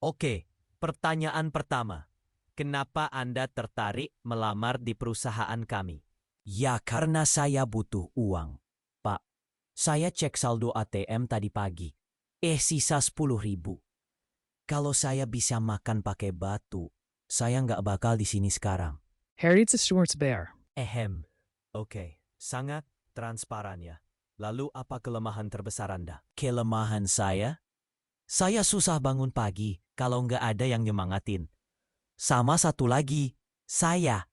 Oke, pertanyaan pertama. Kenapa Anda tertarik melamar di perusahaan kami? Ya karena saya butuh uang. Pak, saya cek saldo ATM tadi pagi. Sisa 10.000. Kalau saya bisa makan pakai batu, saya nggak bakal di sini sekarang. Harry it's a Schwartz bear. Ehem. Oke, sangat transparan ya. Lalu apa kelemahan terbesar Anda? Kelemahan saya? Saya susah bangun pagi kalau nggak ada yang nyemangatin. Sama satu lagi, saya